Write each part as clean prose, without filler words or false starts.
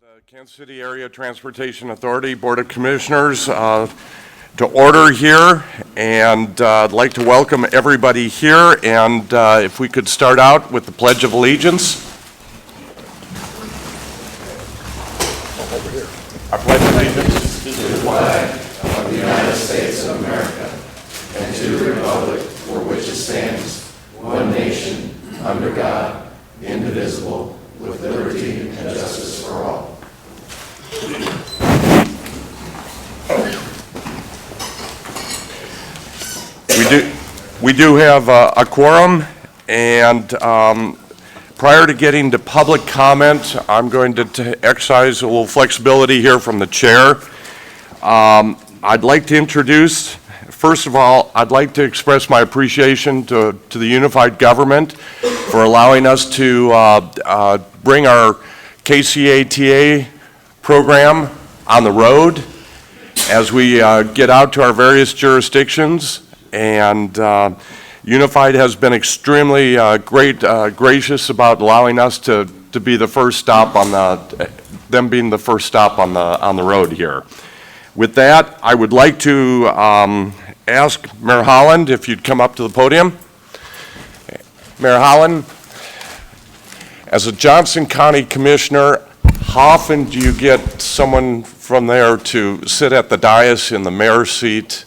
The Kansas City Area Transportation Authority Board of Commissioners to order here, and I'd like to welcome everybody here, and if we could start out with the Pledge of Allegiance. I pledge allegiance to the flag of the United States of America and to the republic for which it stands, one nation, under God, indivisible, with liberty and justice for all. We do have a quorum, and prior to getting to public comment, I'm going to exercise a little flexibility here from the chair. I'd like to introduce, first of all, I'd like to express my appreciation to the unified government for allowing us to bring our KCATA program on the road as we get out to our various jurisdictions. And Unified has been extremely gracious about allowing us to be the first stop on them being the first stop on the road here. With that, I would like to ask Mayor Holland if you'd come up to the podium. Mayor Holland, as a Johnson County Commissioner, how often do you get someone from there to sit at the dais in the mayor's seat?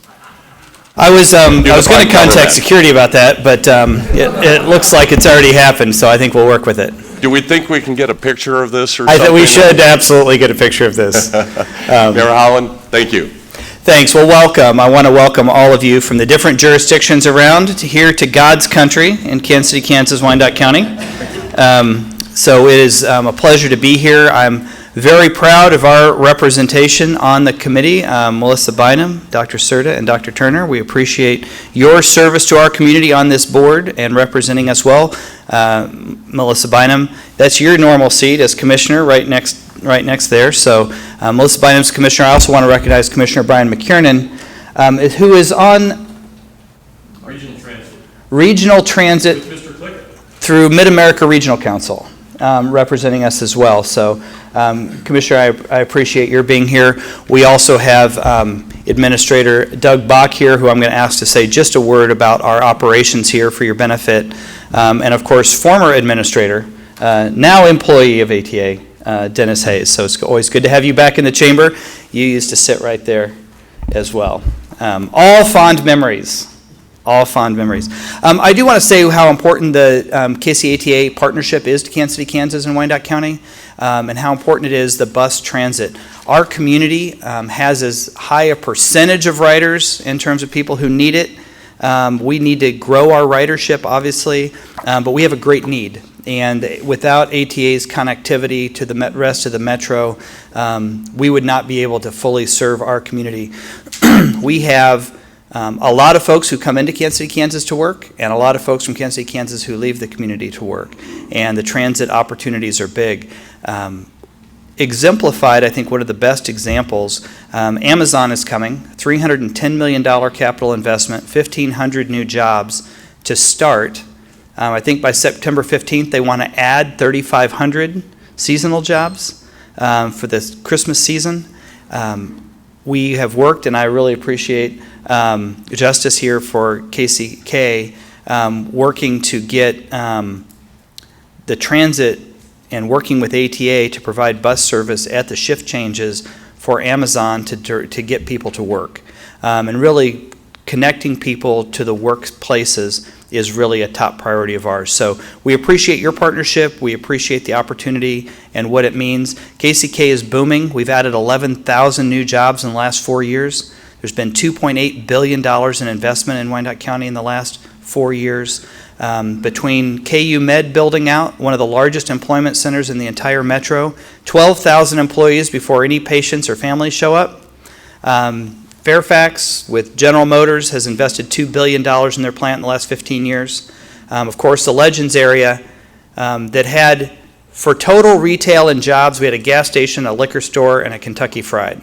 I was going to contact security about that, but it looks like it's already happened, so I think we'll work with it. Do we think we can get a picture of this or something? I think we should absolutely get a picture of this. Mayor Holland, thank you. Thanks. Well, welcome. I want to welcome all of you from the different jurisdictions around here to God's country in Kansas City, Kansas, Wyandotte County. So it is a pleasure to be here. I'm very proud of our representation on the committee, Melissa Bynum, Dr. Serta, and Dr. Turner. We appreciate your service to our community on this board and representing us well. Melissa Bynum, that's your normal seat as commissioner right next there. So Melissa Bynum's commissioner. I also want to recognize Commissioner Brian McKiernan, who is on Regional Transit through Mid-America Regional Council. Representing us as well. So, Commissioner, I appreciate your being here. We also have Administrator Doug Bach here, who I'm going to ask to say just a word about our operations here for your benefit. And of course, former Administrator, now employee of ATA, Dennis Hayes. So it's always good to have you back in the chamber. You used to sit right there as well. All fond memories. All fond memories. I do want to say how important the KCATA partnership is to Kansas City, Kansas, and Wyandotte County, and how important it is the bus transit. Our community has as high a percentage of riders in terms of people who need it. We need to grow our ridership, obviously, but we have a great need. And without ATA's connectivity to the rest of the metro, we would not be able to fully serve our community. We have a lot of folks who come into Kansas City, Kansas to work, and a lot of folks from Kansas City, Kansas who leave the community to work. And the transit opportunities are big. Exemplified, I think one of the best examples, Amazon is coming, $310 million capital investment, 1,500 new jobs to start. I think by September 15th they want to add 3,500 seasonal jobs for this Christmas season. We have worked, and I really appreciate Justice here for KCK working to get the transit and working with ATA to provide bus service at the shift changes for Amazon to get people to work. And really connecting people to the workplaces is really a top priority of ours. So we appreciate your partnership. We appreciate the opportunity and what it means. KCK is booming. We've added 11,000 new jobs in the last 4 years. There's been $2.8 billion in investment in Wyandotte County in the last 4 years. Between KU Med building out, one of the largest employment centers in the entire metro, 12,000 employees before any patients or families show up. Fairfax, with General Motors, has invested $2 billion in their plant in the last 15 years. Of course, the Legends area that had, for total retail and jobs, we had a gas station, a liquor store, and a Kentucky Fried.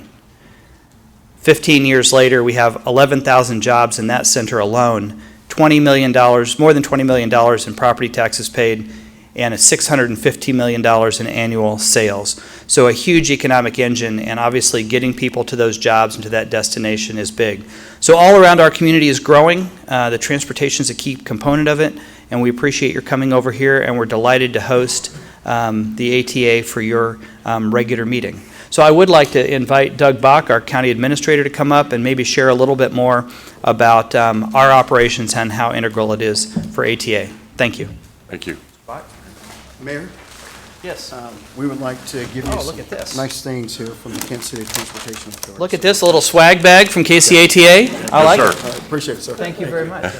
15 years later, we have 11,000 jobs in that center alone, $20 million, more than $20 million in property taxes paid, and a $650 million in annual sales. So a huge economic engine, and obviously getting people to those jobs and to that destination is big. So all around our community is growing. The transportation is a key component of it, and we appreciate your coming over here, and we're delighted to host the ATA for your regular meeting. So I would like to invite Doug Bach, our county administrator, to come up and maybe share a little bit more about our operations and how integral it is for ATA. Thank you. Thank you. Mayor, Yes. we would like to give you look at this. some nice things here from the Kansas City Transportation Authority. Look at this, a little swag bag from KCATA. I like sir. it. Appreciate it, sir. Thank you very much.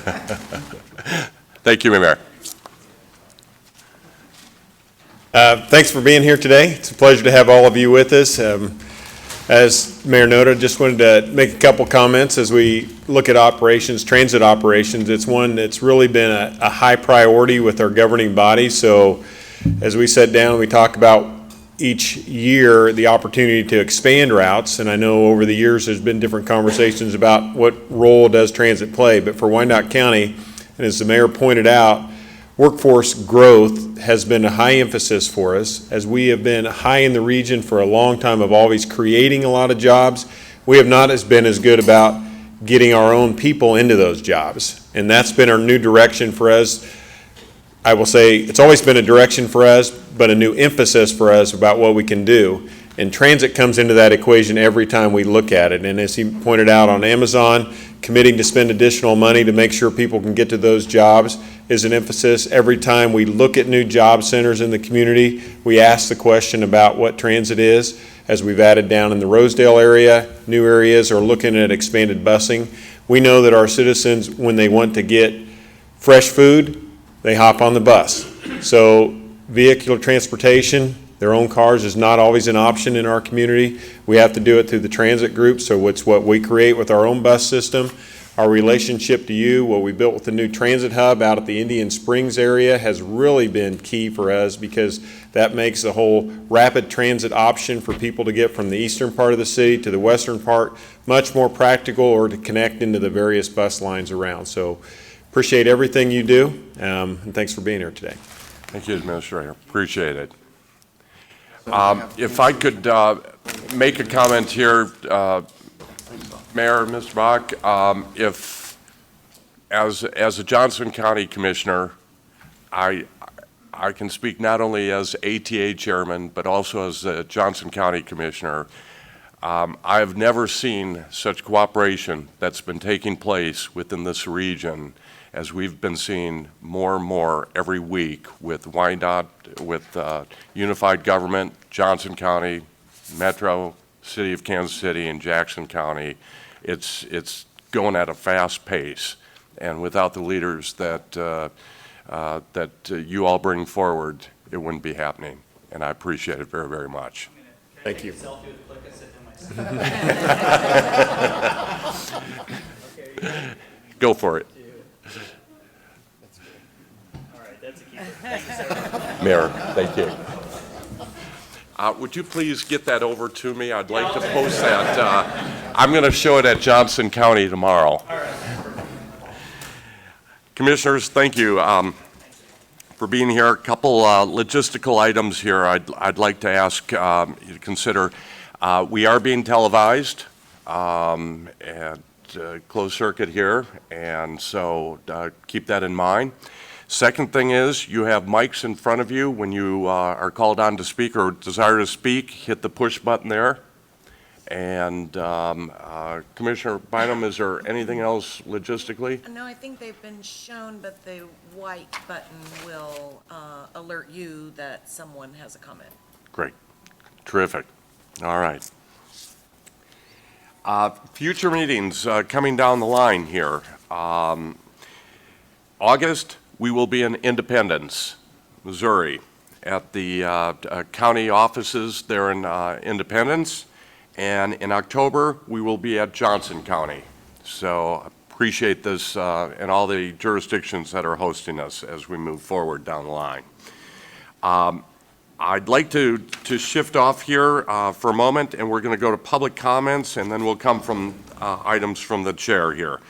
Thank you, Mayor. Thanks for being here today. It's a pleasure to have all of you with us. As Mayor noted, just wanted to make a couple comments as we look at operations, transit operations. It's one that's really been a high priority with our governing body. So as we sit down, we talk about each year the opportunity to expand routes. And I know over the years there's been different conversations about what role does transit play. But for Wyandotte County, and as the mayor pointed out, workforce growth has been a high emphasis for us. As we have been high in the region for a long time of always creating a lot of jobs, we have not been as good about getting our own people into those jobs. And that's been our new direction for us. I will say it's always been a direction for us, but a new emphasis for us about what we can do. And transit comes into that equation every time we look at it. And as he pointed out on Amazon, committing to spend additional money to make sure people can get to those jobs is an emphasis. Every time we look at new job centers in the community, we ask the question about what transit is. As we've added down in the Rosedale area, new areas are looking at expanded busing. We know that our citizens, when they want to get fresh food, they hop on the bus. So vehicular transportation, their own cars is not always an option in our community. We have to do it through the transit group, so it's what we create with our own bus system. Our relationship to you, what we built with the new transit hub out at the Indian Springs area has really been key for us because that makes the whole rapid transit option for people to get from the eastern part of the city to the western part much more practical or to connect into the various bus lines around. So appreciate everything you do, and thanks for being here today. Thank you, Administrator. Appreciate it. If I could make a comment here, Mayor, Mr. Bach, if, as a Johnson County Commissioner, I can speak not only as ATA Chairman, but also as a Johnson County Commissioner. I've never seen such cooperation that's been taking place within this region as we've been seeing more and more every week with Wyandotte, with unified government, Johnson County, Metro, City of Kansas City, and Jackson County. It's going at a fast pace, and without the leaders that you all bring forward, it wouldn't be happening. And I appreciate it very, very much. Thank you. Go for it. Mayor, thank you. Would you please get that over to me? I'd like to post that. I'm going to show it at Johnson County tomorrow. Commissioners, thank you for being here. A couple logistical items here I'd like to ask you to consider. We are being televised at closed circuit here, and so keep that in mind. Second thing is, you have mics in front of you. When you are called on to speak or desire to speak, hit the push button there. And Commissioner Bynum, is there anything else logistically? No, I think they've been shown, but the white button will alert you that someone has a comment. Great. Terrific. All right. Future meetings coming down the line here. August, we will be in Independence, Missouri, at the county offices there in Independence. And in October, we will be at Johnson County. So appreciate this and all the jurisdictions that are hosting us as we move forward down the line. I'd like to shift off here for a moment, and we're going to go to public comments, and then we'll come from items from the chair here.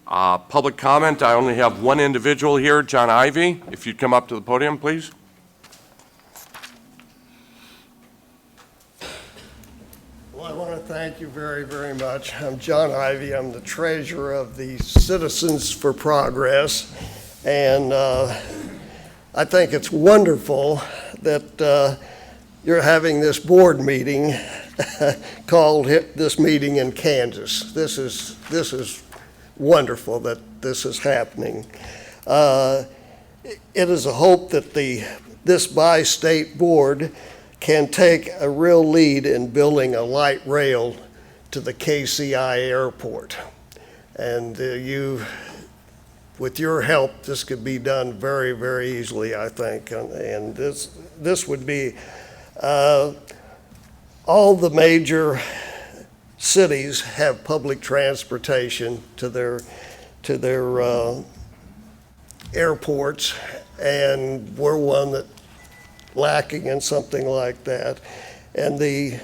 Public comment, I only have one individual here, John Ivy. If you'd come up to the podium, please. Thank you very, very much. I'm John Ivy. I'm the treasurer of the Citizens for Progress. And I think it's wonderful that you're having this board meeting called This Meeting in Kansas. This is wonderful that this is happening. It is a hope that this bi-state board can take a real lead in building a light rail to the KCATA airport. And with your help, this could be done very, very easily, I think. And this would be, all the major cities have public transportation to their airports, and we're one that lacking in something like that. And the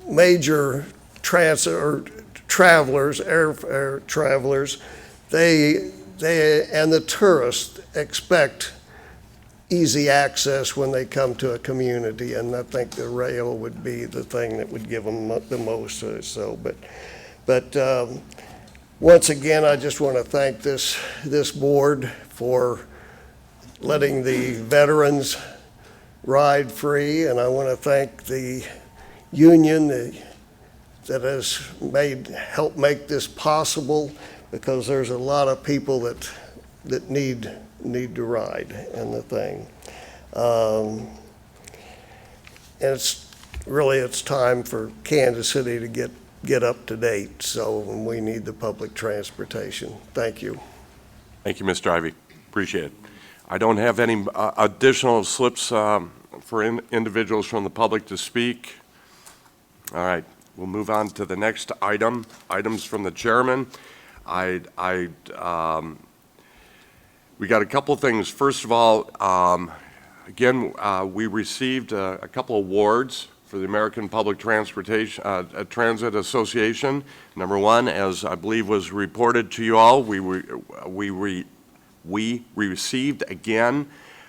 major transit or travelers, air travelers, they and the tourists expect easy access when they come to a community, and I think the rail would be the thing that would give them the most. But once again, I just want to thank this board for letting the veterans ride free, and I want to thank the union that has helped make this possible, because there's a lot of people that need to ride in the thing. And it's time for Kansas City to get up to date, so we need the public transportation. Thank you. Thank you, Mr. Ivy. Appreciate it. I don't have any additional slips for individuals from the public to speak. All right, we'll move on to the next item, items from the chairman. We got a couple things. First of all, again, we received a couple awards for the American Public Transportation Transit Association. Number one, as I believe was reported to you all, we received again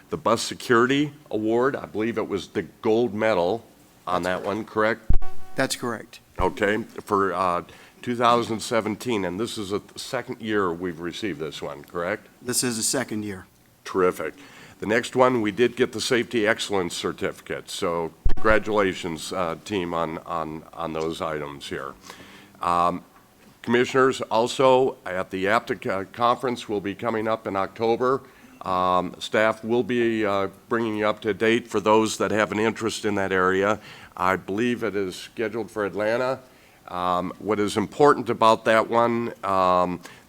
the Bus Security Award. I believe it was the gold medal on that one, correct? That's correct. Okay, for 2017, and this is the second year we've received this one, correct? This is the second year. Terrific. The next one, we did get the Safety Excellence Certificate, so congratulations, team, on those items here. Commissioners, also at the APTA conference will be coming up in October. Staff will be bringing you up to date for those that have an interest in that area. I believe it is scheduled for Atlanta. What is important about that one,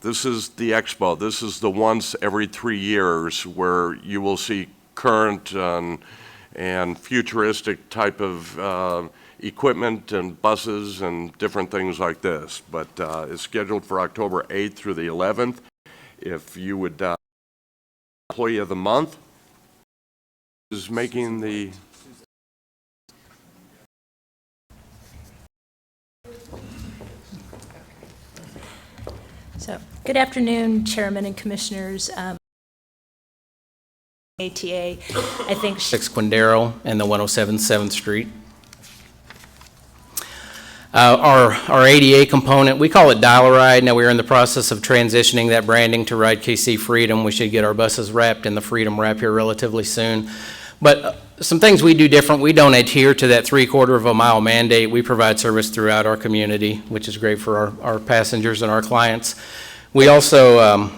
this is the expo. This is the once every 3 years where you will see current and futuristic type of equipment and buses and different things like this. But it's scheduled for October 8th through the 11th. If you would, Employee of the Month is making the So, good afternoon, Chairman and Commissioners. ATA, I think 6 Quindaro and the 107 7th Street. Our ADA component, we call it Dial-A-Ride. Now, we're in the process of transitioning that branding to Ride KC Freedom. We should get our buses wrapped in the Freedom wrap here relatively soon. But some things we do different, we don't adhere to that 3/4 of a mile mandate. We provide service throughout our community, which is great for our passengers and our clients. We also,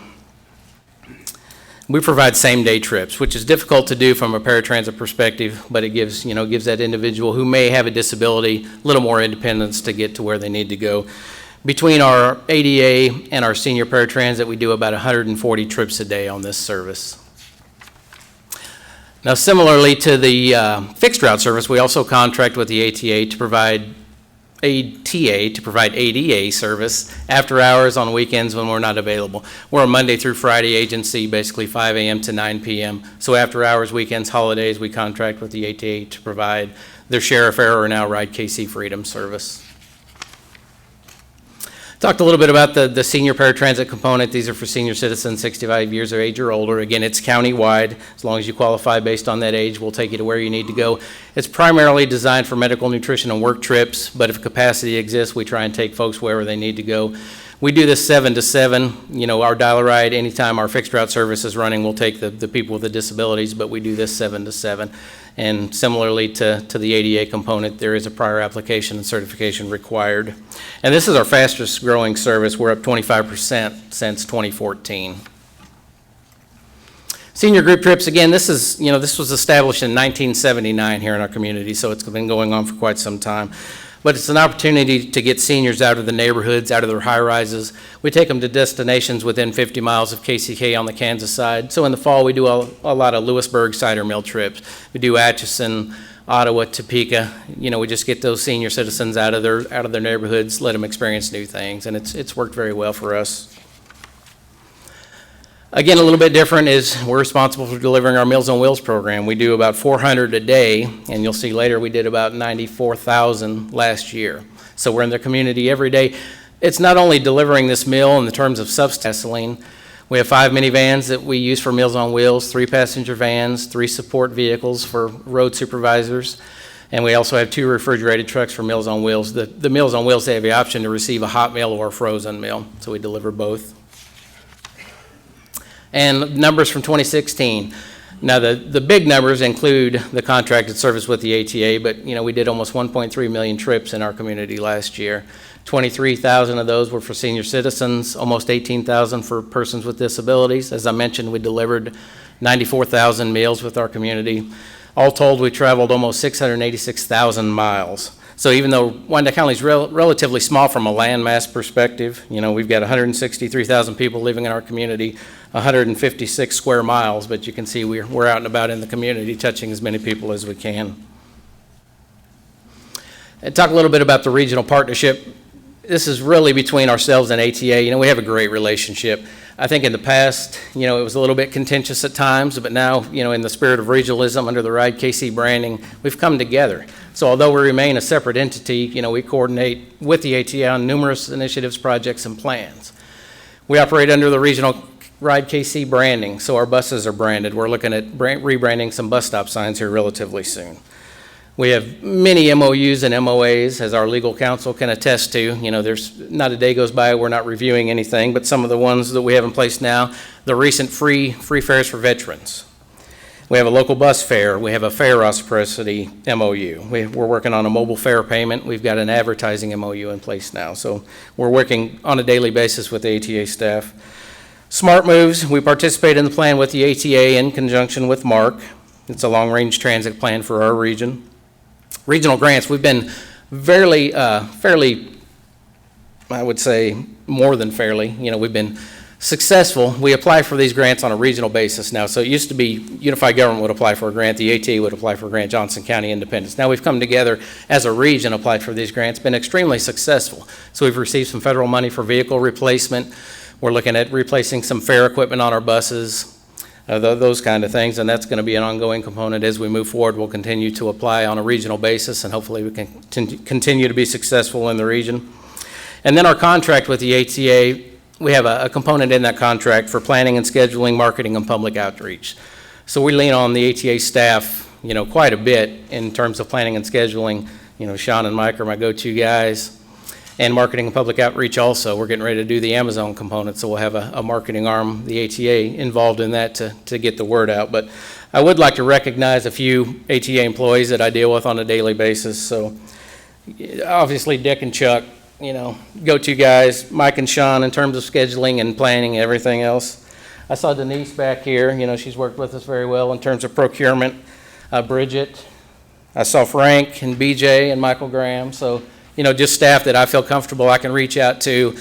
we provide same-day trips, which is difficult to do from a paratransit perspective, but it gives that individual who may have a disability a little more independence to get to where they need to go. Between our ADA and our senior paratransit, we do about 140 trips a day on this service. Now, similarly to the fixed route service, we also contract with the ATA to provide ADA service after hours on weekends when we're not available. We're a Monday through Friday agency, basically 5 a.m. to 9 p.m. So after hours, weekends, holidays, we contract with the ATA to provide their Sheriff Air or now Ride KC Freedom service. Talked a little bit about the senior paratransit component. These are for senior citizens 65 years of age or older. Again, it's county-wide. As long as you qualify based on that age, we'll take you to where you need to go. It's primarily designed for medical, nutrition, and work trips, but if capacity exists, we try and take folks wherever they need to go. We do this 7 to 7. You know, our dial ride, anytime our fixed route service is running, we'll take the people with the disabilities, but we do this 7 to 7. And similarly to the ADA component, there is a prior application and certification required. And this is our fastest growing service. We're up 25% since 2014. Senior group trips, again, this was established in 1979 here in our community, so it's been going on for quite some time. But it's an opportunity to get seniors out of the neighborhoods, out of their high-rises. We take them to destinations within 50 miles of KCATA on the Kansas side. So in the fall, we do a lot of Lewisburg cider mill trips. We do Atchison, Ottawa, Topeka. You know, we just get those senior citizens out of their neighborhoods, let them experience new things, and it's worked very well for us. Again, a little bit different is we're responsible for delivering our Meals on Wheels program. We do about 400 a day, and you'll see later we did about 94,000 last year. So we're in the community every day. It's not only delivering this meal in the terms of substance. We have 5 minivans that we use for Meals on Wheels, 3 passenger vans, 3 support vehicles for road supervisors, and we also have 2 refrigerated trucks for Meals on Wheels. The Meals on Wheels, they have the option to receive a hot meal or a frozen meal, so we deliver both. And numbers from 2016. Now, the big numbers include the contracted service with the ATA, but, you know, we did almost 1.3 million trips in our community last year. 23,000 of those were for senior citizens, almost 18,000 for persons with disabilities. As I mentioned, we delivered 94,000 meals with our community. All told, we traveled almost 686,000 miles. So even though Wyandotte County is relatively small from a landmass perspective, you know, we've got 163,000 people living in our community, 156 square miles, but you can see we're out and about in the community touching as many people as we can. And talk a little bit about the regional partnership. This is really between ourselves and ATA. You know, we have a great relationship. I think in the past, you know, it was a little bit contentious at times, but now, you know, in the spirit of regionalism under the Ride KC branding, we've come together. So although we remain a separate entity, you know, we coordinate with the ATA on numerous initiatives, projects, and plans. We operate under the regional Ride KC branding, so our buses are branded. We're looking at rebranding some bus stop signs here relatively soon. We have many MOUs and MOAs, as our legal counsel can attest to. You know, there's not a day goes by we're not reviewing anything, but some of the ones that we have in place now, the recent free fares for veterans. We have a local bus fare. We have a fare reciprocity MOU. We're working on a mobile fare payment. We've got an advertising MOU in place now. So we're working on a daily basis with the ATA staff. Smart Moves, we participate in the plan with the ATA in conjunction with MARC. It's a long-range transit plan for our region. Regional grants, we've been fairly, I would say more than fairly, you know, we've been successful. We apply for these grants on a regional basis now. So it used to be Unified Government would apply for a grant, the ATA would apply for a grant, Johnson County Independence. Now we've come together as a region, applied for these grants, been extremely successful. So we've received some federal money for vehicle replacement. We're looking at replacing some fare equipment on our buses, those kind of things, and that's going to be an ongoing component as we move forward. We'll continue to apply on a regional basis, and hopefully we can continue to be successful in the region. And then our contract with the ATA, we have a component in that contract for planning and scheduling, marketing, and public outreach. So we lean on the ATA staff, you know, quite a bit in terms of planning and scheduling. You know, Sean and Mike are my go-to guys. And marketing and public outreach also. We're getting ready to do the Amazon component, so we'll have a marketing arm, the ATA, involved in that to get the word out. But I would like to recognize a few ATA employees that I deal with on a daily basis. So obviously Dick and Chuck, you know, go-to guys. Mike and Sean in terms of scheduling and planning and everything else. I saw Denise back here. You know, she's worked with us very well in terms of procurement. Bridget. I saw Frank and BJ and Michael Graham. So, you know, just staff that I feel comfortable I can reach out to.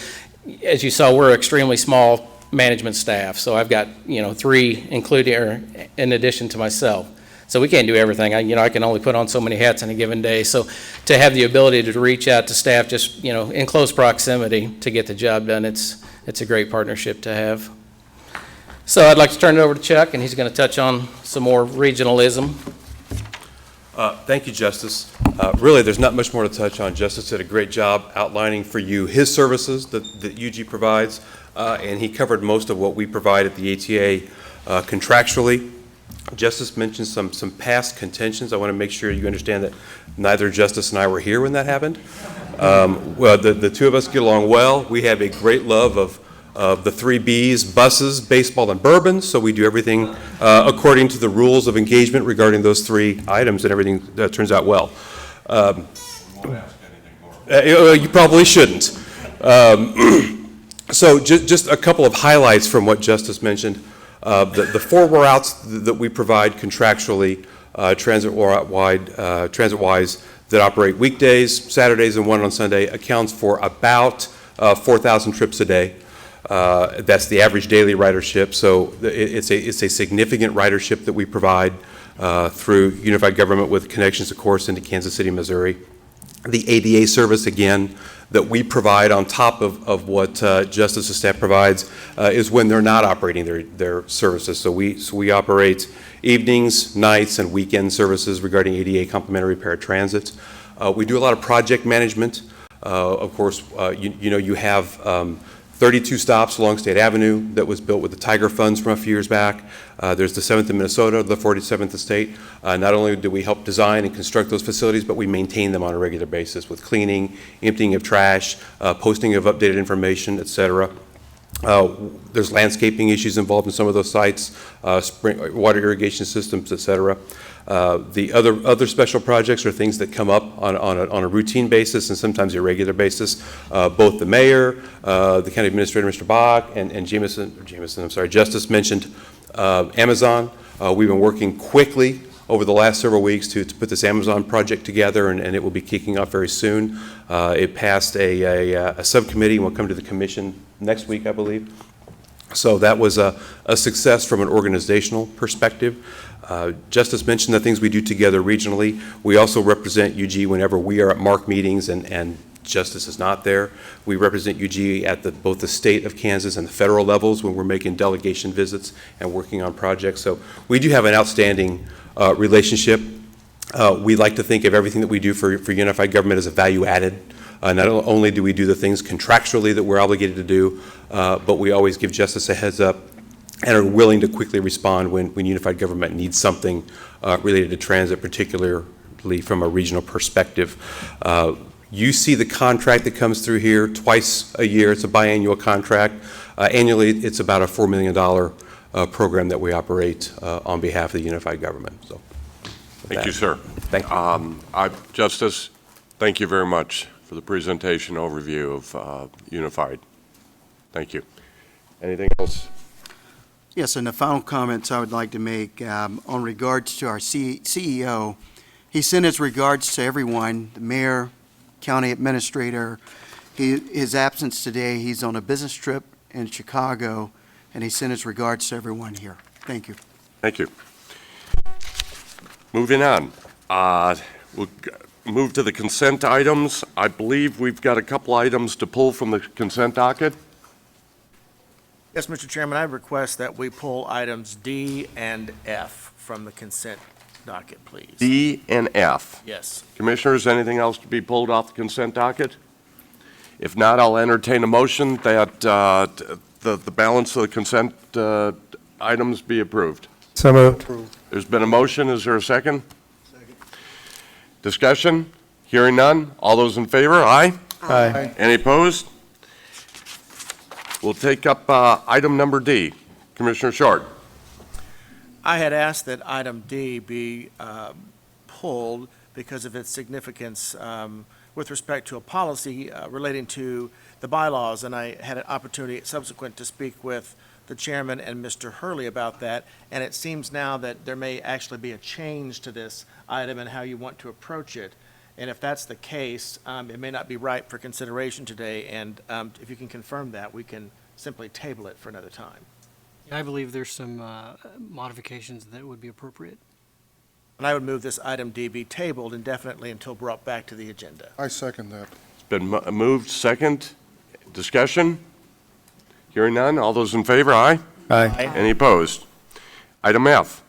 As you saw, we're extremely small management staff, so I've got, you know, 3 including or in addition to myself. So we can't do everything. I can only put on so many hats in a given day. So to have the ability to reach out to staff just, you know, in close proximity to get the job done, it's a great partnership to have. So I'd like to turn it over to Chuck, and he's going to touch on some more regionalism. Thank you, Justice. Really, there's not much more to touch on. Justice did a great job outlining for you his services that UG provides, and he covered most of what we provide at the ATA contractually. Justice mentioned some past contentions. I want to make sure you understand that neither Justice and I were here when that happened. Well, the two of us get along well. We have a great love of the 3 Bs, buses, baseball, and bourbon, so we do everything according to the rules of engagement regarding those 3 items, and everything turns out well. You probably shouldn't. So just a couple of highlights from what Justice mentioned. The 4 routes that we provide contractually, transit-wise, that operate weekdays, Saturdays, and 1 on Sunday, accounts for about 4,000 trips a day. That's the average daily ridership, so it's a significant ridership that we provide through Unified Government with connections, of course, into Kansas City, Missouri. The ADA service, again, that we provide on top of what Justice's staff provides is when they're not operating their services. So we operate evenings, nights, and weekend services regarding ADA complimentary paratransit. We do a lot of project management. Of course, you have 32 stops along State Avenue that was built with the Tiger funds from a few years back. There's the 7th in Minnesota, the 47th in state. Not only do we help design and construct those facilities, but we maintain them on a regular basis with cleaning, emptying of trash, posting of updated information, et cetera. There's landscaping issues involved in some of those sites, water irrigation systems, et cetera. The other special projects are things that come up on a routine basis and sometimes irregular basis. Both the mayor, the county administrator, Mr. Bach, and Justice mentioned Amazon. We've been working quickly over the last several weeks to put this Amazon project together, and it will be kicking off very soon. It passed a subcommittee and will come to the commission next week, I believe. So that was a success from an organizational perspective. Justice mentioned the things we do together regionally. We also represent UG whenever we are at MARC meetings and Justice is not there. We represent UG at both the state of Kansas and the federal levels when we're making delegation visits and working on projects. So we do have an outstanding relationship. We like to think of everything that we do for Unified Government as a value added. Not only do we do the things contractually that we're obligated to do, but we always give Justice a heads up and are willing to quickly respond when Unified Government needs something related to transit, particularly from a regional perspective. You see the contract that comes through here twice a year. It's a biannual contract. Annually, it's about a $4 million program that we operate on behalf of the Unified Government. So, Thank you, sir. Thank you. Justice, thank you very much for the presentation overview of Unified. Thank you. Anything else? Yes, and the final comments I would like to make on regards to our CEO. He sent his regards to everyone, the mayor, county administrator. His absence today, he's on a business trip in Chicago, and he sent his regards to everyone here. Thank you. Thank you. Moving on. We'll move to the consent items. I believe we've got a couple items to pull from the consent docket. Yes, Mr. Chairman, I request that we pull items D and F from the consent docket, please. D and F. Yes. Commissioners, anything else to be pulled off the consent docket? If not, I'll entertain a motion that the balance of the consent items be approved. So moved. There's been a motion. Is there a second? Second. Discussion? Hearing none. All those in favor? Aye. Aye. Any opposed? We'll take up item number D. Commissioner Short. I had asked that item D be pulled because of its significance with respect to a policy relating to the bylaws, and I had an opportunity subsequent to speak with the chairman and Mr. Hurley about that, and it seems now that there may actually be a change to this item and how you want to approach it. And if that's the case, it may not be ripe for consideration today, and if you can confirm that, we can simply table it for another time. I believe there's some modifications that would be appropriate. And I would move this item D be tabled indefinitely until brought back to the agenda. I second that. It's been moved, second. Discussion? Hearing none. All those in favor? Aye. Aye. Any opposed? Item F.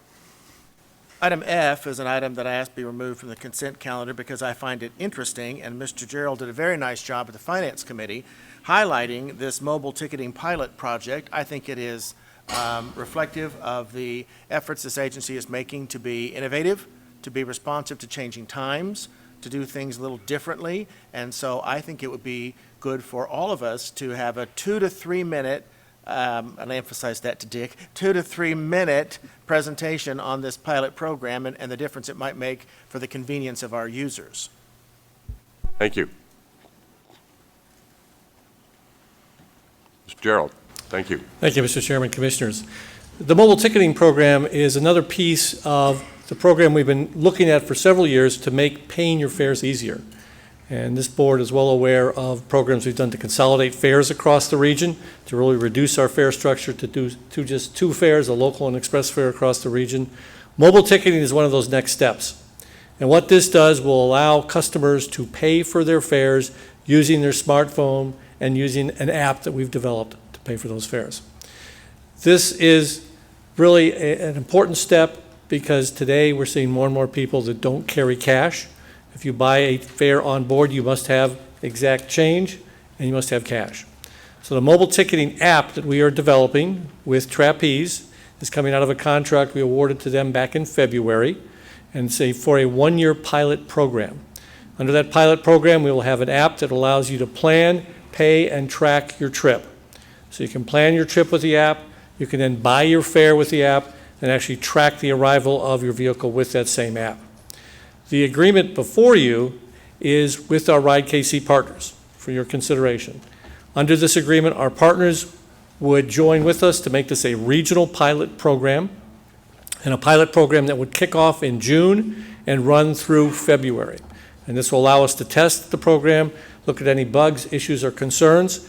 Item F is an item that I asked be removed from the consent calendar because I find it interesting, and Mr. Gerald did a very nice job at the Finance Committee highlighting this mobile ticketing pilot project. I think it is reflective of the efforts this agency is making to be innovative, to be responsive to changing times, to do things a little differently, and so I think it would be good for all of us to have a 2 to 3 minute, and I emphasize that to Dick, 2 to 3 minute presentation on this pilot program and the difference it might make for the convenience of our users. Thank you. Mr. Gerald, thank you. Thank you, Mr. Chairman, Commissioners. The mobile ticketing program is another piece of the program we've been looking at for several years to make paying your fares easier. And this board is well aware of programs we've done to consolidate fares across the region, to really reduce our fare structure to just 2 fares, a local and express fare across the region. Mobile ticketing is one of those next steps. And what this does will allow customers to pay for their fares using their smartphone and using an app that we've developed to pay for those fares. This is really an important step because today we're seeing more and more people that don't carry cash. If you buy a fare on board, you must have exact change and you must have cash. So the mobile ticketing app that we are developing with Trapeze is coming out of a contract we awarded to them back in February, and say for a 1-year pilot program. Under that pilot program, we will have an app that allows you to plan, pay, and track your trip. So you can plan your trip with the app, you can then buy your fare with the app, and actually track the arrival of your vehicle with that same app. The agreement before you is with our Ride KC partners for your consideration. Under this agreement, our partners would join with us to make this a regional pilot program, and a pilot program that would kick off in June and run through February. And this will allow us to test the program, look at any bugs, issues, or concerns.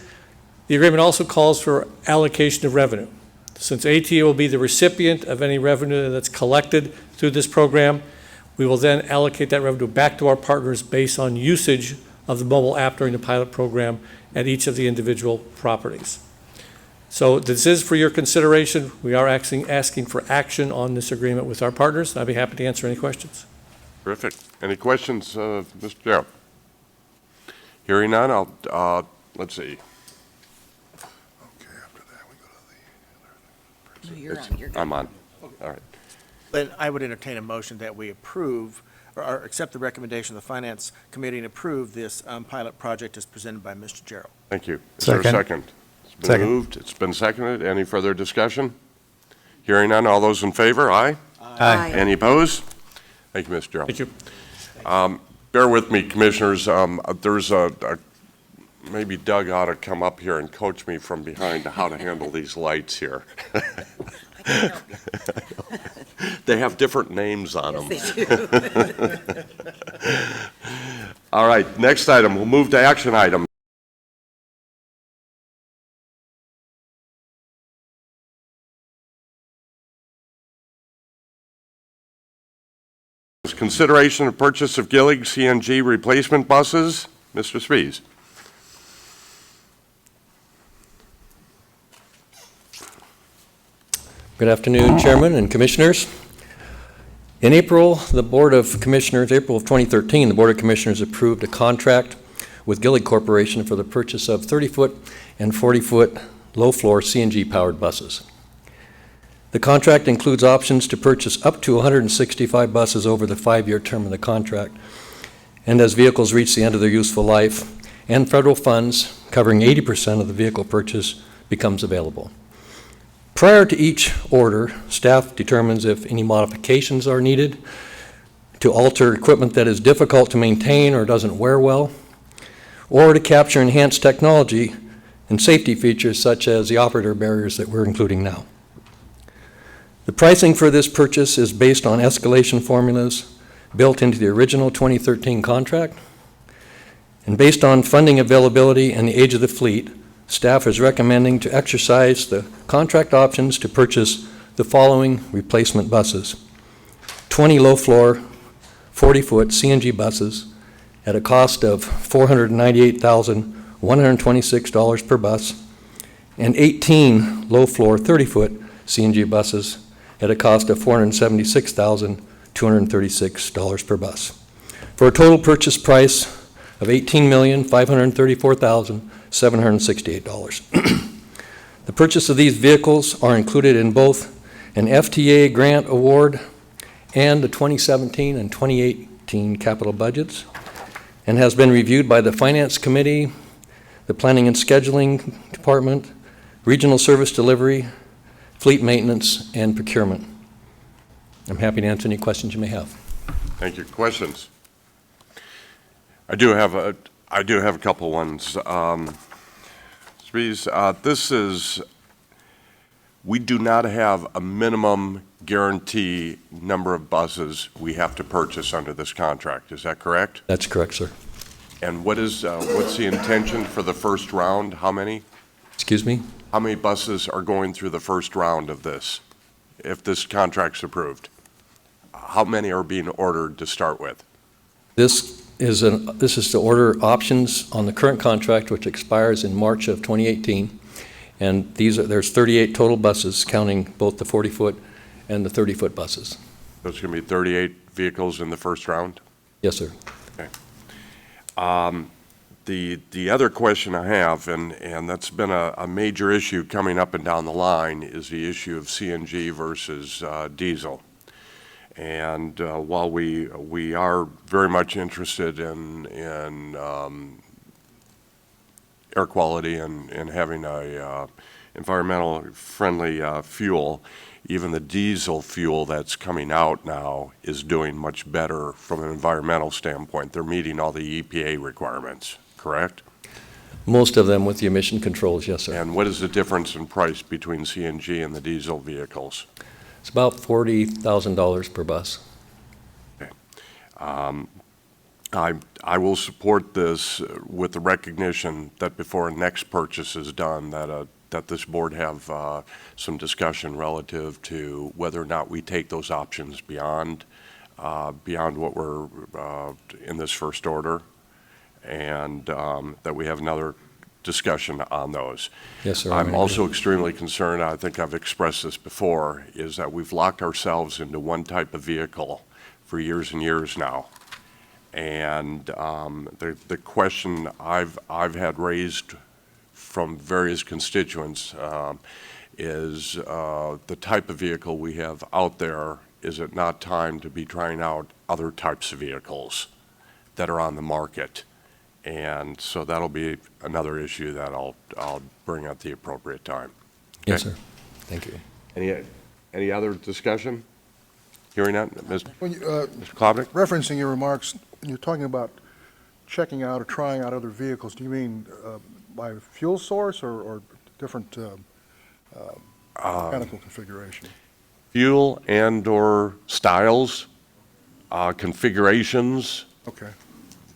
The agreement also calls for allocation of revenue. Since ATA will be the recipient of any revenue that's collected through this program, we will then allocate that revenue back to our partners based on usage of the mobile app during the pilot program at each of the individual properties. So this is for your consideration. We are asking for action on this agreement with our partners. I'd be happy to answer any questions. Terrific. Any questions, Mr. Gerald? Hearing none, let's see. No, you're on. You're good. I'm on. All right. Then I would entertain a motion that we approve or accept the recommendation of the Finance Committee and approve this pilot project as presented by Mr. Gerald. Thank you. Is there a second? It's been Second. moved. It's been seconded. Any further discussion? Hearing none. All those in favor? Aye. Aye. Any opposed? Thank you, Mr. Gerald. Thank you. Bear with me, Commissioners. There's maybe Doug ought to come up here and coach me from behind to how to handle these lights here. I can help you. They have different names on them. Yes, they do. All right, next item. We'll move to action item. Consideration of purchase of Gillig CNG replacement buses. Mr. Spies. Good afternoon, Chairman and Commissioners. In April, the Board of Commissioners, April of 2013, the Board of Commissioners approved a contract with Gillig Corporation for the purchase of 30-foot and 40-foot low-floor CNG-powered buses. The contract includes options to purchase up to 165 buses over the 5-year term of the contract, and as vehicles reach the end of their useful life, and federal funds covering 80% of the vehicle purchase becomes available. Prior to each order, staff determines if any modifications are needed to alter equipment that is difficult to maintain or doesn't wear well, or to capture enhanced technology and safety features such as the operator barriers that we're including now. The pricing for this purchase is based on escalation formulas built into the original 2013 contract, and based on funding availability and the age of the fleet, staff is recommending to exercise the contract options to purchase the following replacement buses: 20 low-floor, 40-foot CNG buses at a cost of $498,126 per bus, and 18 low-floor, 30-foot CNG buses at a cost of $476,200 $236 per bus, for a total purchase price of $18,534,768. The purchase of these vehicles are included in both an FTA grant award and the 2017 and 2018 capital budgets, and has been reviewed by the Finance Committee, the Planning and Scheduling Department, Regional Service Delivery, Fleet Maintenance, and Procurement. I'm happy to answer any questions you may have. Thank you. Questions? I do have a couple ones. We do not have a minimum guarantee number of buses we have to purchase under this contract. Is that correct? That's correct, sir. And what's the intention for the first round? How many? Excuse me? How many buses are going through the first round of this, if this contract's approved? How many are being ordered to start with? This is to order options on the current contract, which expires in March of 2018. And there's 38 total buses, counting both the 40-foot and the 30-foot buses. There's going to be 38 vehicles in the first round? Yes, sir. Okay. The other question I have, and that's been a major issue coming up and down the line, is the issue of CNG versus diesel. And while we are very much interested in air quality and having a environmental friendly fuel, even the diesel fuel that's coming out now is doing much better from an environmental standpoint. They're meeting all the EPA requirements, correct? Most of them with the emission controls, yes, sir. And what is the difference in price between CNG and the diesel vehicles? It's about $40,000 per bus. Okay. I will support this with the recognition that before a next purchase is done, that this board have some discussion relative to whether or not we take those options beyond what we're in this first order, and that we have another discussion on those. Yes, sir. I'm also extremely concerned, I think I've expressed this before, is that we've locked ourselves into one type of vehicle for years and years now. And the question I've had raised from various constituents is the type of vehicle we have out there, is it not time to be trying out other types of vehicles that are on the market? And so that'll be another issue that I'll bring at the appropriate time. Okay? Yes, sir. Thank you. Any other discussion? Hearing that, Mr. Klobnik? Referencing your remarks, when you're talking about checking out or trying out other vehicles, do you mean by fuel source or different mechanical configuration? Fuel and/or styles, configurations. Okay.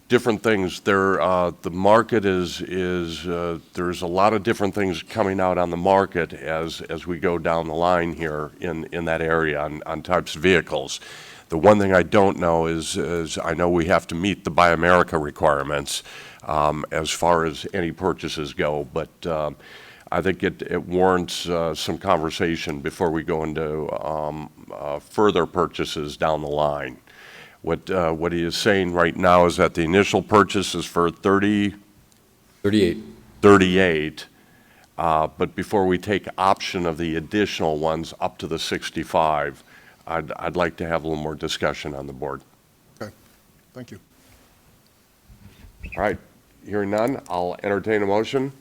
Different things. The market is there's a lot of different things coming out on the market as we go down the line here in that area on types of vehicles. The one thing I don't know is I know we have to meet the Buy America requirements as far as any purchases go, but I think it warrants some conversation before we go into further purchases down the line. What he is saying right now is that the initial purchase is for 38, but before we take option of the additional ones up to the 65, I'd like to have a little more discussion on the board. Okay, thank you. All right, hearing none, I'll entertain a motion.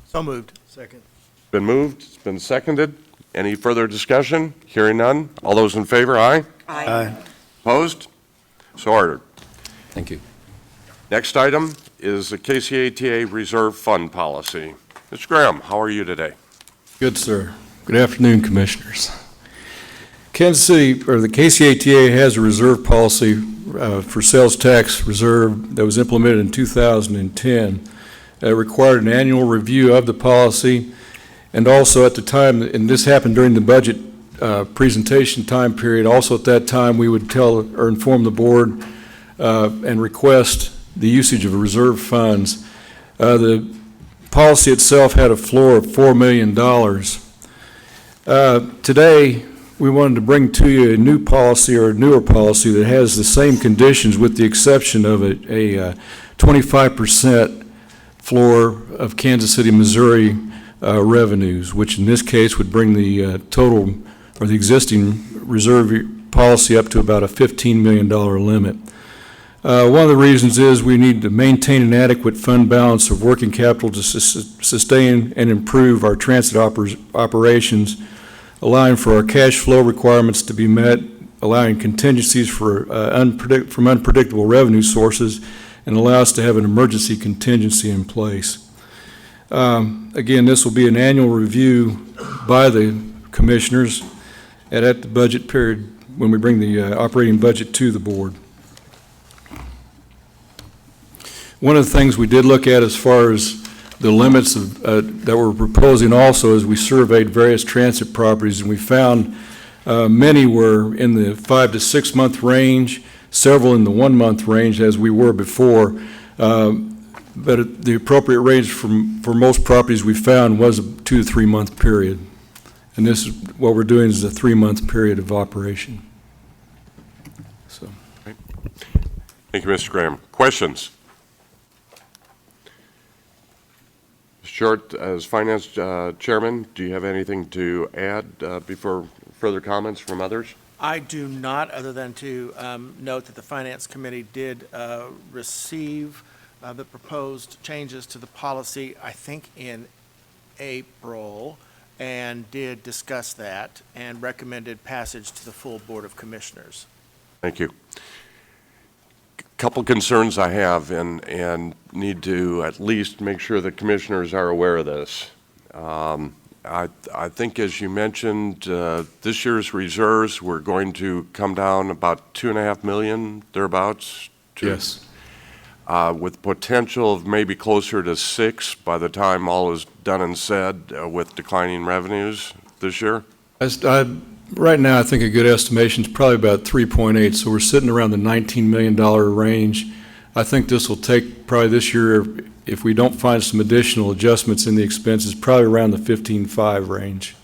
So moved. Second. Been moved, it's been seconded. Any further discussion? Hearing none, all those in favor, aye? Aye. Opposed? So ordered. Thank you. Next item is the KCATA Reserve Fund Policy. Mr. Graham, how are you today? Good, sir. Good afternoon, Commissioners. Kansas City, or the KCATA, has a reserve policy for sales tax reserve that was implemented in 2010. It required an annual review of the policy, and also at the time, and this happened during the budget presentation time period, also at that time we would tell or inform the board and request the usage of reserve funds. The policy itself had a floor of $4 million. Today, we wanted to bring to you a new policy or a newer policy that has the same conditions with the exception of a 25% floor of Kansas City, Missouri revenues, which in this case would bring the total or the existing reserve policy up to about a $15 million limit. One of the reasons is we need to maintain an adequate fund balance of working capital to sustain and improve our transit operations, allowing for our cash flow requirements to be met, allowing contingencies for from unpredictable revenue sources, and allow us to have an emergency contingency in place. Again, this will be an annual review by the commissioners at the budget period when we bring the operating budget to the board. One of the things we did look at as far as the limits that we're proposing also is we surveyed various transit properties, and we found many were in the 5 to 6 month range, several in the 1 month range as we were before. But the appropriate range for most properties we found was a 2 to 3 month period. And this is what we're doing is a 3 month period of operation. So. Thank you, Mr. Graham. Questions? Short, as Finance Chairman, do you have anything to add before further comments from others? I do not, other than to note that the Finance Committee did receive the proposed changes to the policy, I think in April, and did discuss that and recommended passage to the full Board of Commissioners. Thank you. Couple concerns I have and need to at least make sure the commissioners are aware of this. I think, as you mentioned, this year's reserves were going to come down about $2.5 million, thereabouts. Yes. With potential of maybe closer to 6 by the time all is done and said, with declining revenues this year. Right now, I think a good estimation is probably about 3.8, so we're sitting around the $19 million range. I think this will take probably this year, if we don't find some additional adjustments in the expenses, probably around the 15.5 range.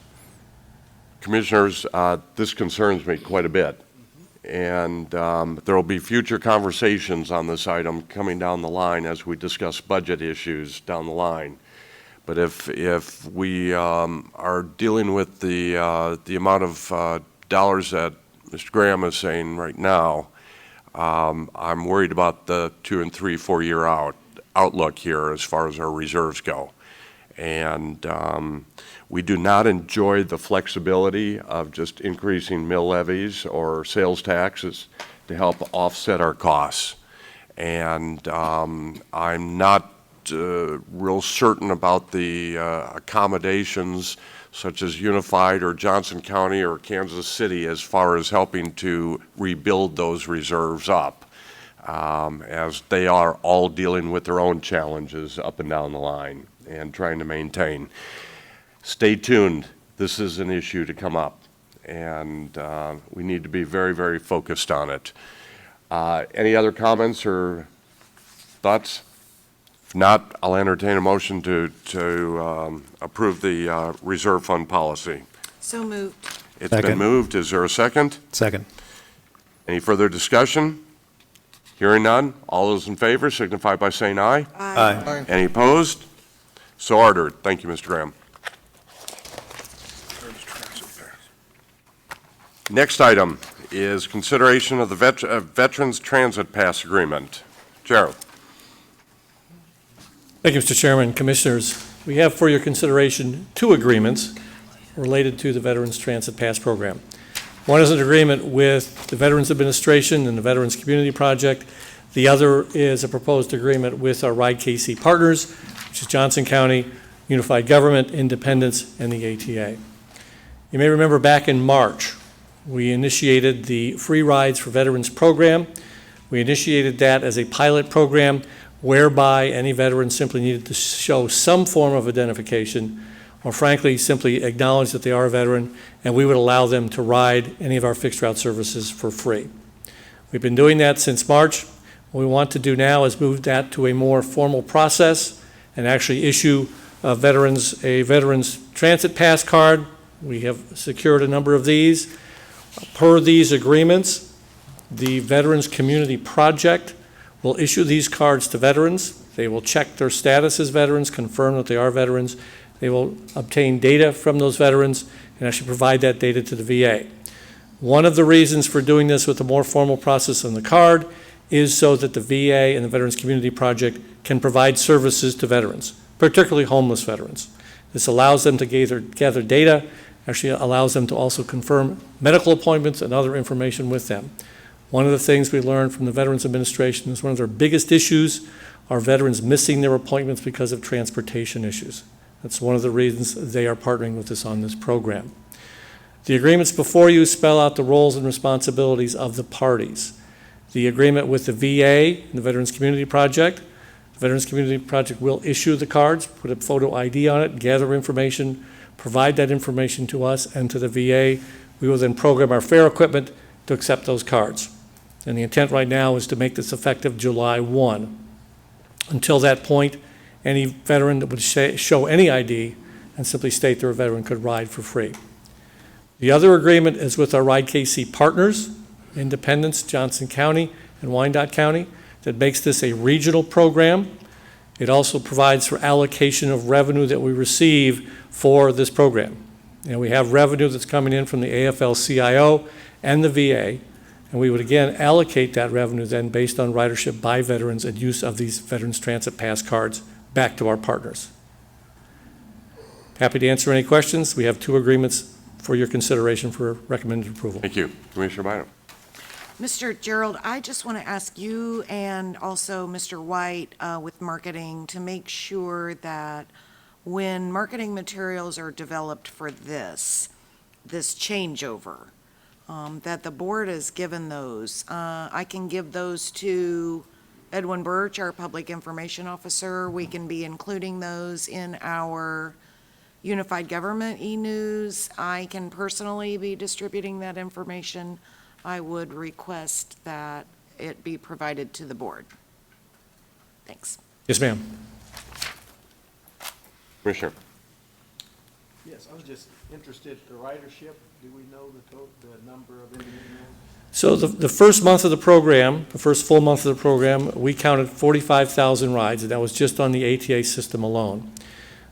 Commissioners, this concerns me quite a bit, and there will be future conversations on this item coming down the line as we discuss budget issues down the line. But if we are dealing with the amount of dollars that Mr. Graham is saying right now, I'm worried about the 2 and 3, 4 year outlook here as far as our reserves go. And we do not enjoy the flexibility of just increasing mill levies or sales taxes to help offset our costs. And I'm not real certain about the accommodations such as Unified or Johnson County or Kansas City as far as helping to rebuild those reserves up, as they are all dealing with their own challenges up and down the line and trying to maintain. Stay tuned. This is an issue to come up, and we need to be very, very focused on it. Any other comments or thoughts? If not, I'll entertain a motion to approve the reserve fund policy. So moved. It's been moved. Is there a second? Second. Any further discussion? Hearing none. All those in favor signify by saying aye. Aye. Any opposed? So ordered. Thank you, Mr. Graham. Next item is consideration of the Veterans Transit Pass Agreement. Gerald. Thank you, Mr. Chairman, Commissioners. We have for your consideration 2 agreements related to the Veterans Transit Pass Program. One is an agreement with the Veterans Administration and the Veterans Community Project. The other is a proposed agreement with our Ride KC partners, which is Johnson County, Unified Government, Independence, and the ATA. You may remember back in March, we initiated the Free Rides for Veterans program. We initiated that as a pilot program whereby any veteran simply needed to show some form of identification, or frankly, simply acknowledge that they are a veteran, and we would allow them to ride any of our fixed route services for free. We've been doing that since March. What we want to do now is move that to a more formal process and actually issue veterans a Veterans Transit Pass card We have secured a number of these. Per these agreements, the Veterans Community Project will issue these cards to veterans. They will check their status as veterans, confirm that they are veterans. They will obtain data from those veterans and actually provide that data to the VA. One of the reasons for doing this with a more formal process on the card is so that the VA and the Veterans Community Project can provide services to veterans, particularly homeless veterans. This allows them to gather data, actually allows them to also confirm medical appointments and other information with them. One of the things we learned from the Veterans Administration is one of their biggest issues are veterans missing their appointments because of transportation issues. That's one of the reasons they are partnering with us on this program. The agreements before you spell out the roles and responsibilities of the parties. The agreement with the VA and the Veterans Community Project. The Veterans Community Project will issue the cards, put a photo ID on it, gather information, provide that information to us and to the VA. We will then program our fare equipment to accept those cards. And the intent right now is to make this effective July 1. Until that point, any veteran that would show any ID and simply state they're a veteran could ride for free. The other agreement is with our Ride KC partners, Independence, Johnson County, and Wyandotte County, that makes this a regional program. It also provides for allocation of revenue that we receive for this program. And we have revenue that's coming in from the AFL-CIO and the VA, and we would again allocate that revenue then based on ridership by veterans and use of these Veterans Transit Pass cards back to our partners. Happy to answer any questions. We have two agreements for your consideration for recommended approval. Thank you. Commissioner Bynum. Mr. Gerald, I just want to ask you and also Mr. White with marketing to make sure that when marketing materials are developed for this changeover, that the board is given those. I can give those to Edwin Birch, our public information officer. We can be including those in our Unified Government e-news. I can personally be distributing that information. I would request that it be provided to the board. Thanks. Yes, ma'am. Commissioner. Yes, I was just interested, the ridership, do we know the number of individuals? So the first month of the program, the first full month of the program, we counted 45,000 rides, and that was just on the ATA system alone.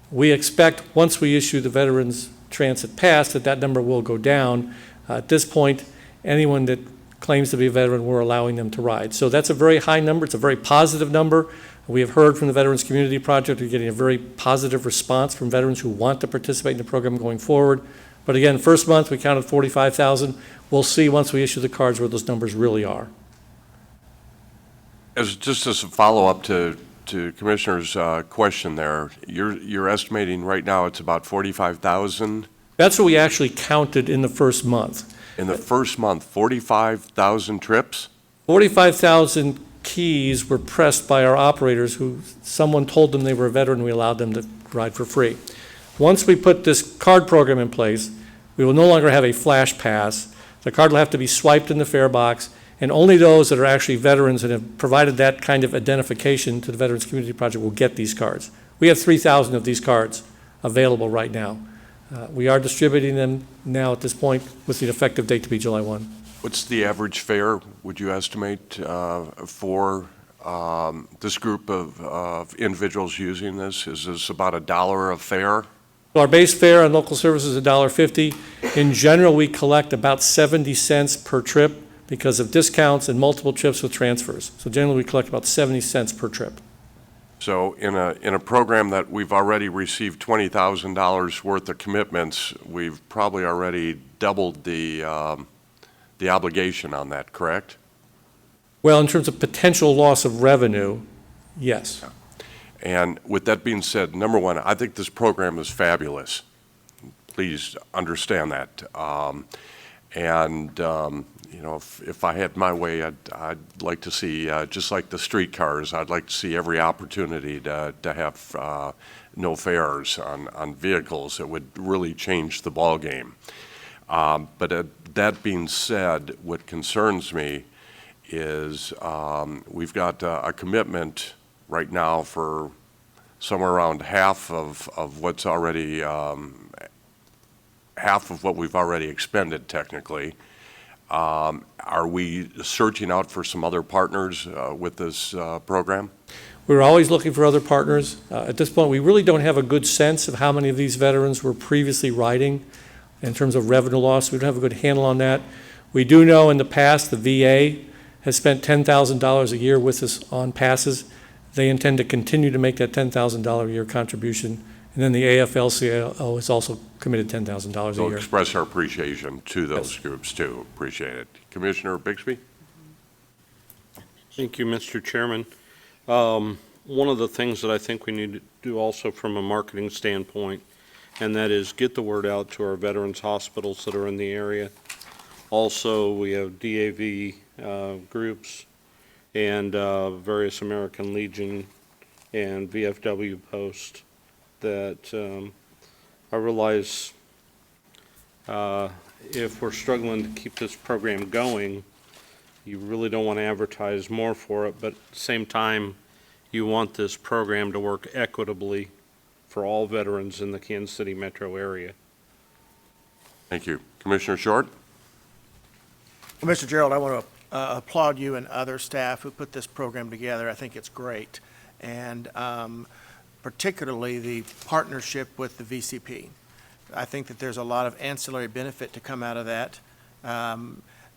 We expect once we issue the Veterans Transit Pass that number will go down. At this point, anyone that claims to be a veteran, we're allowing them to ride. So that's a very high number. It's a very positive number. We have heard from the Veterans Community Project, we're getting a very positive response from veterans who want to participate in the program going forward. But again, first month we counted 45,000. We'll see once we issue the cards where those numbers really are. Just as a follow-up to Commissioner's question there, you're estimating right now it's about 45,000? That's what we actually counted in the first month. In the first month, 45,000 trips? 45,000 keys were pressed by our operators who someone told them they were a veteran, we allowed them to ride for free. Once we put this card program in place, we will no longer have a flash pass. The card will have to be swiped in the fare box, and only those that are actually veterans and have provided that kind of identification to the Veterans Community Project will get these cards. We have 3,000 of these cards available right now. We are distributing them now at this point with the effective date to be July 1. What's the average fare, would you estimate, for this group of individuals using this? Is this about $1 a fare? Our base fare on local service is $1.50. In general, we collect about 70 cents per trip because of discounts and multiple trips with transfers. So generally, we collect about 70 cents per trip. So in a program that we've already received $20,000 worth of commitments, we've probably already doubled the obligation on that, correct? Well, in terms of potential loss of revenue, yes. And with that being said, number one, I think this program is fabulous. Please understand that. You know, if I had my way, I'd like to see, just like the streetcars, I'd like to see every opportunity to have no fares on vehicles. It would really change the ballgame. But that being said, what concerns me is we've got a commitment right now for somewhere around half of what's already half of what we've already expended technically. Are we searching out for some other partners with this program? We're always looking for other partners. At this point, we really don't have a good sense of how many of these veterans were previously riding in terms of revenue loss. We don't have a good handle on that. We do know in the past the VA has spent $10,000 a year with us on passes. They intend to continue to make that $10,000 a year contribution. And then the AFL-CIO has also committed $10,000 a So year. express our appreciation to those groups too. Appreciate it. Commissioner Bixby? Thank you, Mr. Chairman. One of the things that I think we need to do also from a marketing standpoint, and that is get the word out to our veterans hospitals that are in the area. Also, we have DAV groups and various American Legion and VFW posts that I realize if we're struggling to keep this program going, you really don't want to advertise more for it, but at the same time, you want this program to work equitably for all veterans in the Kansas City metro area. Thank you. Commissioner Short? Well, Mr. Gerald, I want to applaud you and other staff who put this program together. I think it's great. And particularly the partnership with the VCP. I think that there's a lot of ancillary benefit to come out of that.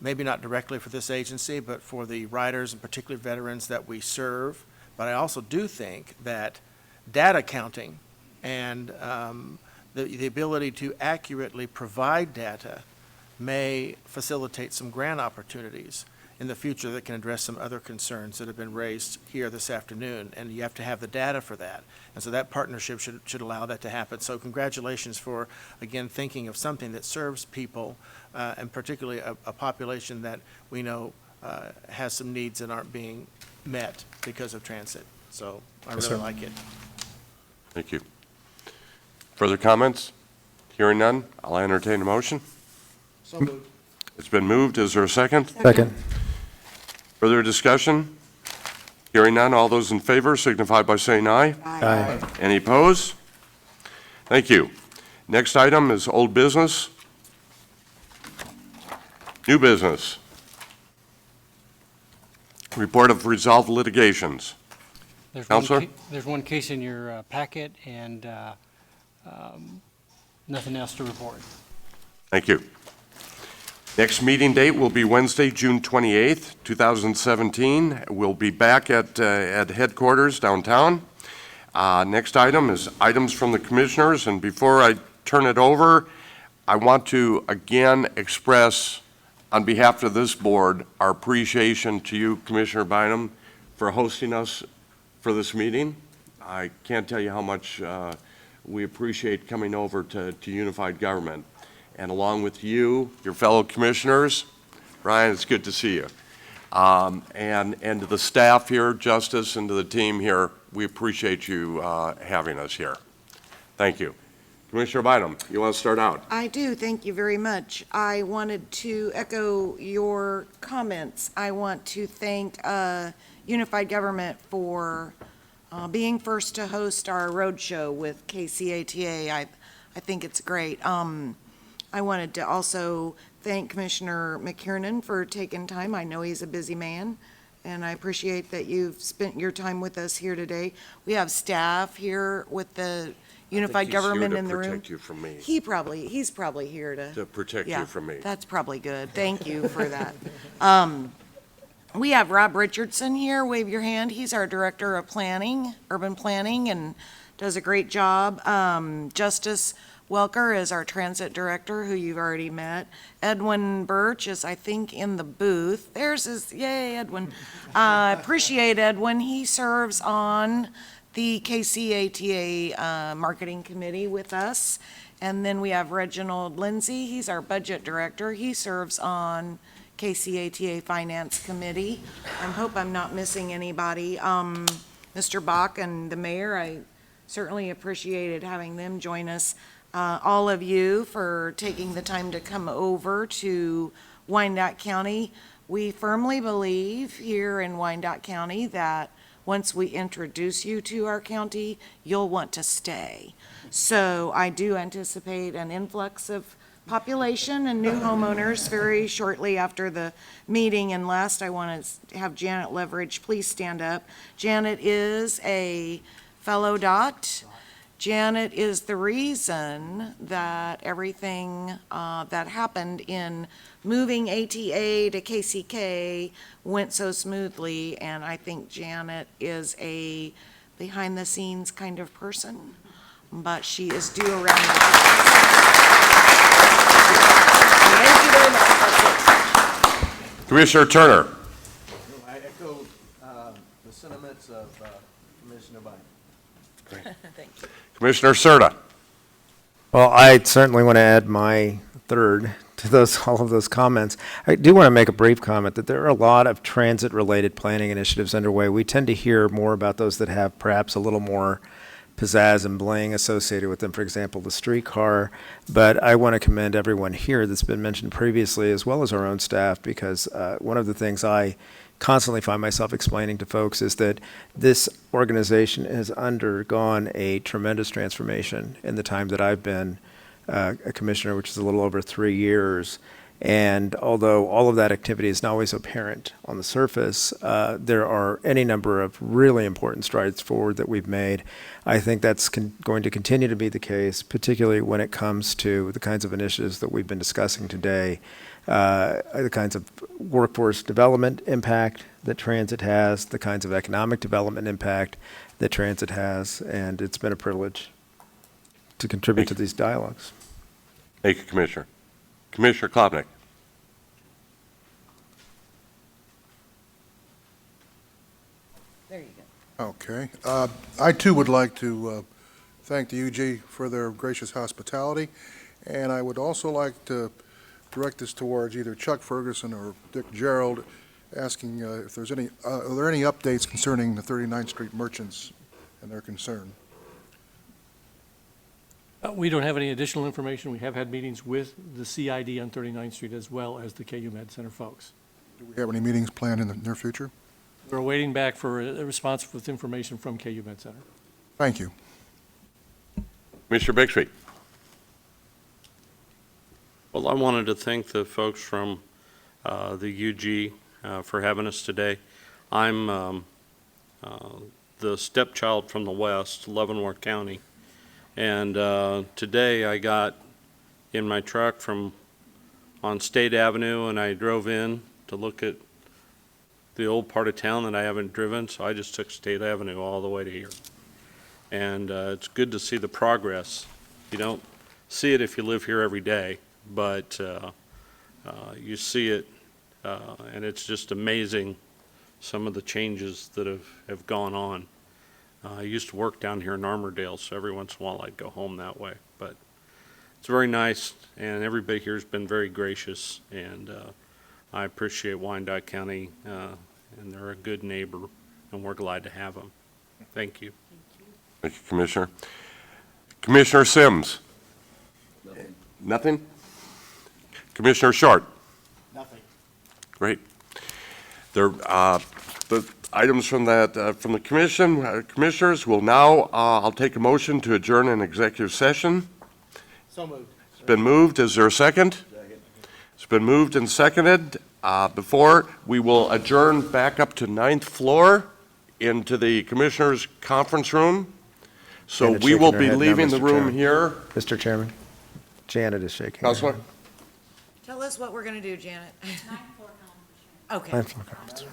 Maybe not directly for this agency, but for the riders and particularly veterans that we serve. But I also do think that data counting and the ability to accurately provide data may facilitate some grant opportunities in the future that can address some other concerns that have been raised here this afternoon, and you have to have the data for that. And so that partnership should allow that to happen. So congratulations for, again, thinking of something that serves people, and particularly a population that we know has some needs that aren't being met because of transit. So I really like it. Thank you. Further comments? Hearing none, I'll entertain a motion. So moved. It's been moved. Is there a second? Second. Further discussion? Hearing none, all those in favor signify by saying aye. Aye. Any opposed? Thank you. Next item is old business. New business. Report of resolved litigations. Counselor? There's one case in your packet and nothing else to report. Thank you. Next meeting date will be Wednesday, June 28th, 2017. We'll be back at headquarters downtown. Next item is items from the commissioners, and before I turn it over, I want to again express on behalf of this board our appreciation to you, Commissioner Bynum, for hosting us for this meeting. I can't tell you how much we appreciate coming over to Unified Government. And along with you, your fellow commissioners, Ryan, it's good to see you. And to the staff here, Justice, and to the team here, we appreciate you having us here. Thank you. Commissioner Bynum, you want to start out? I do, thank you very much. I wanted to echo your comments. I want to thank Unified Government for being first to host our roadshow with KCATA. I think it's great. I wanted to also thank Commissioner McKiernan for taking time. I know he's a busy man, and I appreciate that you've spent your time with us here today. We have staff here with the Unified Government in the room. To protect you from me. He's probably here to protect you from me. That's probably good. Thank you for that. We have Rob Richardson here. Wave your hand. He's our Director of Planning, Urban Planning, and does a great job. Justice Welker is our Transit Director, who you've already met. Edwin Birch is, I think, in the booth. There's his, yay, Edwin. Appreciate Edwin. He serves on the KCATA Marketing Committee with us. And then we have Reginald Lindsay. He's our Budget Director. He serves on KCATA Finance Committee. I hope I'm not missing anybody. Mr. Bach and the mayor, I certainly appreciated having them join us. All of you for taking the time to come over to Wyandotte County. We firmly believe here in Wyandotte County that once we introduce you to our county, you'll want to stay. So I do anticipate an influx of population and new homeowners very shortly after the meeting. And last, I want to have Janet Leverage please stand up. Janet is a fellow DOT. Janet is the reason that everything that happened in moving ATA to KCK went so smoothly, and I think Janet is a behind-the-scenes kind of person, but she is due a round of applause. Thank you very much. That's it. Commissioner Turner. I echo the sentiments of Commissioner Biden. Thank you. Commissioner Serta. Well, I certainly want to add my third to all of those comments. I do want to make a brief comment that there are a lot of transit-related planning initiatives underway. We tend to hear more about those that have perhaps a little more pizzazz and bling associated with them, for example, the streetcar. But I want to commend everyone here that's been mentioned previously, as well as our own staff, because one of the things I constantly find myself explaining to folks is that this organization has undergone a tremendous transformation in the time that I've been a commissioner, which is a little over 3 years. And although all of that activity is not always apparent on the surface, there are any number of really important strides forward that we've made. I think that's going to continue to be the case, particularly when it comes to the kinds of initiatives that we've been discussing today, the kinds of workforce development impact that transit has, the kinds of economic development impact that transit has, and it's been a privilege to contribute to these dialogues. Thank you, Commissioner. Commissioner Klopnik. There you go. Okay. I too would like to thank the UG for their gracious hospitality, and I would also like to direct this towards either Chuck Ferguson or Dick Gerald, asking if there's any, are there any updates concerning the 39th Street merchants and their concern? We don't have any additional information. We have had meetings with the CID on 39th Street as well as the KU Med Center folks. Do we have any meetings planned in the near future? We're waiting back for a response with information from KU Med Center. Thank you. Commissioner Bixby. Well, I wanted to thank the folks from the UG for having us today. I'm the stepchild from the West, Leavenworth County. And today I got in my truck on State Avenue, and I drove in to look at the old part of town that I haven't driven, so I just took State Avenue all the way to here. And it's good to see the progress. You don't see it if you live here every day, but you see it, and it's just amazing some of the changes that have gone on. I used to work down here in Armourdale, so every once in a while I'd go home that way. But it's very nice, and everybody here has been very gracious, and I appreciate Wyandotte County, and they're a good neighbor, and we're glad to have them. Thank you. Thank you, Commissioner. Commissioner Sims. Nothing? Commissioner Short. Nothing. Great. The items from the commissioners will now, I'll take a motion to adjourn an executive session. So moved. It's been moved. Is there a second? Second. It's been moved and seconded. Before we will adjourn back up to 9th floor into the commissioners' conference room. So Janet's we will shaking her be head no, leaving the Mr. room Chairman. here. Mr. Chairman, Janet is shaking her Counselor? head. Tell us what we're going to do, Janet. Okay. 9th floor conference.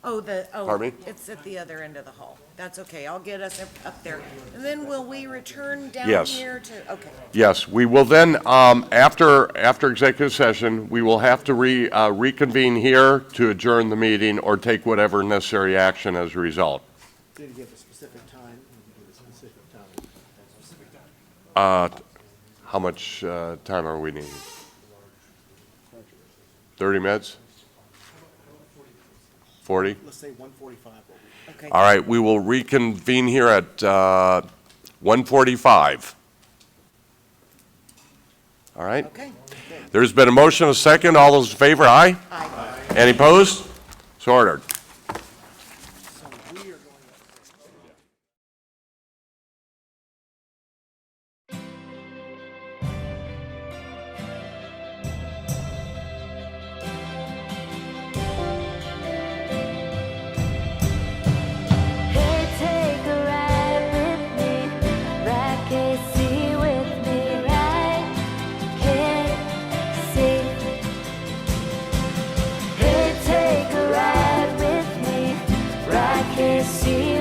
Pardon me? It's at the other end of the hall. That's okay. I'll get us up there. And then will we return down Yes. here to, okay. Yes, we will then, after executive session, we will have to reconvene here to adjourn the meeting or take whatever necessary action as a result. Need to give a specific time. Give a specific time. How much time are we needing? 30 minutes? 40? Let's say 1:45. Okay. All right, we will reconvene here at 1:45. All right? Okay. There's been a motion, a second. All those in favor, aye? Aye. Any opposed? So ordered. see